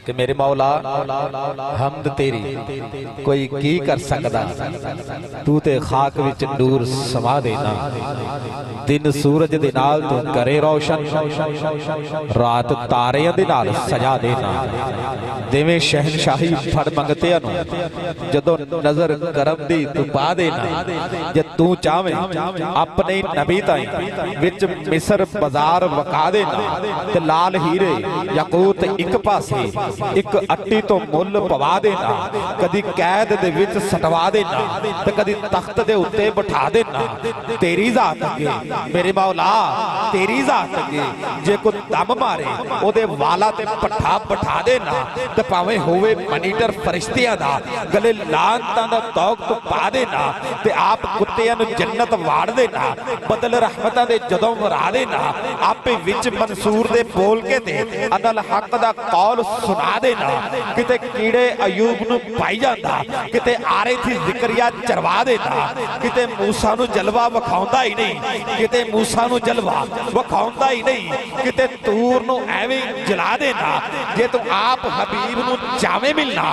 کہ میرے مولا حمد تیری کوئی کی کر سکدا تو تے خاک وچ نور سما دینا دن سورج دے نال تو کرے روشن رات تاریاں دے نال سجا دینا دیویں شہنشاہی پھڑ منگتے انو جدو نظر کرم دی تو پا دینا جد تو چاہویں اپنے نبی تائیں وچ مصر بازار وکا دینا تے لال ہیرے یاقوت ایک پاسے ایک اٹی تو مل پوا دینا کدی قید دے وچ سٹوا دینا تے کدی تخت دے اتے بٹھا دینا تیری ذات اگے میرے مولا تیری ذات اگے جے کو دم مارے او دے والا تے پٹھا بٹھا دینا تے پاویں ہوئے منیٹر فرشتیاں دا گلے لانتاں دا توق تو پا دینا تے آپ کتیاں نو جنت وار دینا بدل رحمتاں دے جدوں مرا دینا آپ وچ منصور دے بول کے دے انا الحق دا قول سنا دینا کتے کیڑے ایوب نو پائی جاندا کتے آرے تھی ذکریہ چروا دینا کتے موسیٰ نو جلوہ وکھاؤندہ ہی نہیں کتے موسیٰ نو جلوہ وکھاؤندہ ہی نہیں کتے تور نو ایویں جلا دینا جے تو آپ حبیب نو جامے ملنا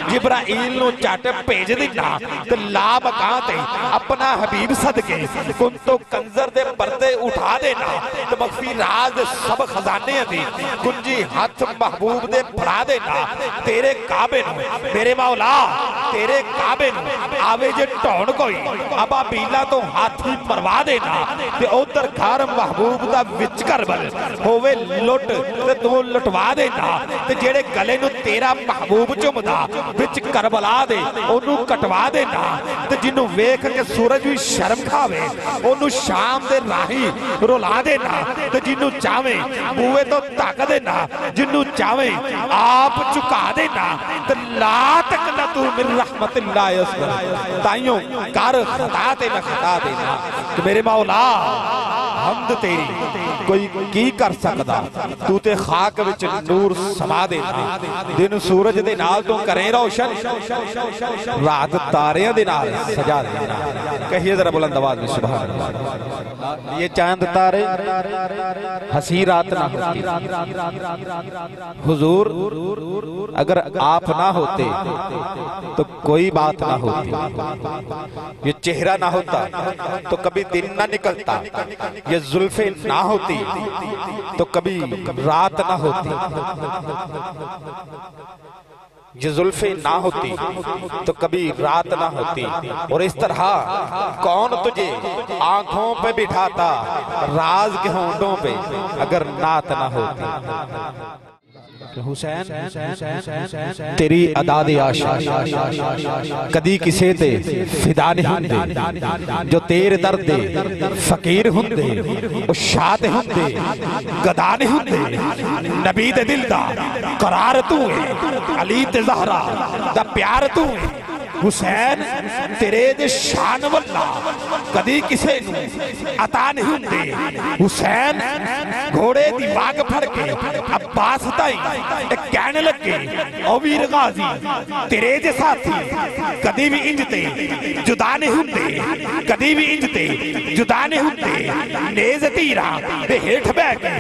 جبرائیل نو چاٹے پیج دینا تو لا مکانتے اپنا حبیب صدقے کن تو کنزر دے پردے اٹھا دینا تو مخفی راز سب خزانے دی کنجی ہاتھ محبوب دے پڑھا دینا تیرے کعبے نو میرے مولا تیرے کعبے نو آوے جے ٹون کوئی ابا بیلا تو ہاتھی مروا دینا تے اوتر گھر محبوب دا وچ کربل ہووے لٹ تے تو لٹوا دینا تے جیڑے گلے نو تیرا محبوب چمدا وچ کربلا دے انو کٹوا دینا تے جنو ویکھ کے سورج بھی شرم کھاوے انو شام دے راہی رولا دینا تے جنو چاویں بوئے تو تاک دینا جنو چاویں آپ چکا دینا تے لا تقنطوا من رحمت اللہ اصبر تائیوں کار خطا تے میں خطا دینا کہ میرے مولا حمد تیری کوئی کی کر سکدا تو تے خاک وچ نور سما دینا دن سورج دے نال تو کریں روشن رات تاریاں دے نال سجا دینا کہیے ذرا بلند آواز میں سبحان اللہ یہ چاند تارے ہنسی رات نہ ہوتی حضور اگر آپ نہ ہوتے تو کوئی بات نہ ہوتی یہ چہرہ نہ ہوتا تو کبھی دن نہ نکلتا یہ زلفیں نہ ہوتی تو کبھی رات نہ ہوتی یہ زلفیں نہ ہوتی تو کبھی رات نہ ہوتی اور اس طرح کون تجھے آنکھوں پہ بٹھاتا راز کے ہونٹوں پہ اگر نعت نہ ہوتی حسین تیری عداد آشا کدی کسے تے فدا نہیں دے جو تیر درد دے فقیر ہوں دے اشاد ہوں دے گدا نہیں دے نبی دے دل دا قرار تو ہے علی تے زہرا دا پیار تو ہے حسین تیرے دے شان واللہ کدی کسے نو عطا نہیں دے حسین گھوڑے دی باغ پھڑ کے عباس تائی ایک کہنے لگے او ویر غازی تیرے دے ساتھی کدی بھی انجتے جدا نہیں دے کدی بھی انجتے جدا نہیں دے نیز تیرا دے ہیٹھ بے کے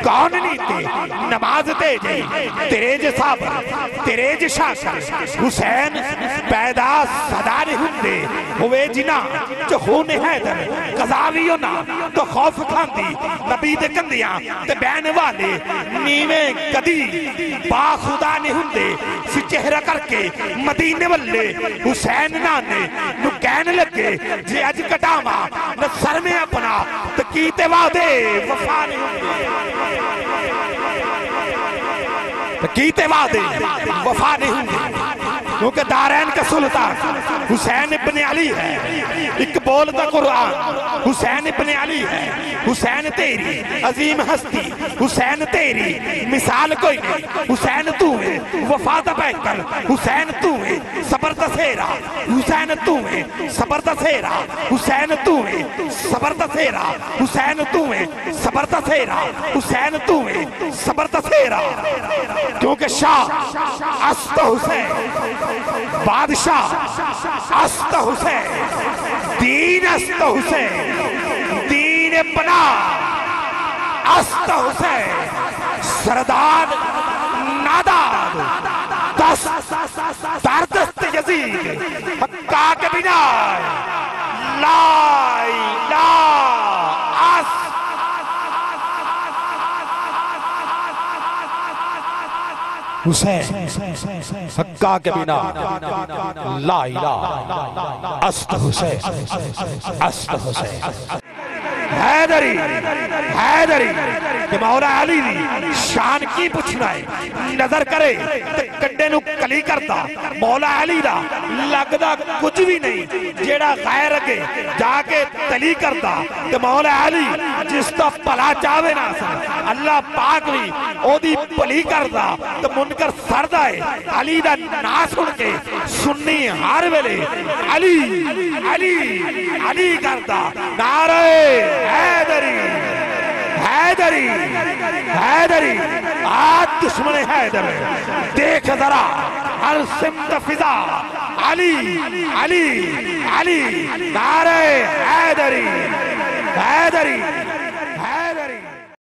کون نہیں تے نماز تے جے تیرے دے صابر تیرے دے شاکر حسین پیدا صدا نہیں دے ہوئے جنا جو خون حیدر قضاویوں نا تو خوف کھاندی نبی دے کندیاں تے بین والے نیویں کدی با خدا نہیں دے سی چہرہ کر کے مدینے والے حسین نانے نو کہنے لگے جے اج کٹاما نہ سر میں اپنا تو کیتے وعدے وفا نہیں دے کیتے وعدے وفا نہیں دے کیونکہ دارین کا سلطان حسین ابن علی ہے ایک بولتا قرآن حسین ابن علی ہے حسین تیری عظیم ہستی حسین تیری مثال کوئی نہیں حسین تو ہے وفا دا بہتر حسین تو ہے صبر دا سیرا حسین تو ہے صبر دا سیرا حسین تو ہے صبر دا سیرا حسین تو ہے صبر دا سیرا حسین تو ہے صبر دا سیرا کیونکہ شاہ است حسین بادشاہ است حسین دین است حسین دین پناہ است حسین سردار ناداد دردست یزید حقا کے بنا لا الہ حسین حقا کے بنا لا الہ است حسین است حسین حیدری حیدری کہ مولا علی دی شان کی پوچھنا ہے نظر کرے کنڈے نو کلی کرتا مولا علی دا لگدا کچھ بھی نہیں جیڑا غیر اگے جا کے تلی کرتا کہ مولا علی جس دا پلا چاہوے نا اللہ پاک بھی او دی پلی کرتا تو منکر سردہ ہے علی دا نا سن کے سننی ہر ویلے علی علی علی کرتا نعرہ حیدری حیدری حیدری آج دشمن حیدر دیکھ ذرا ہر سمت فضا علی علی علی نعرہ حیدری حیدری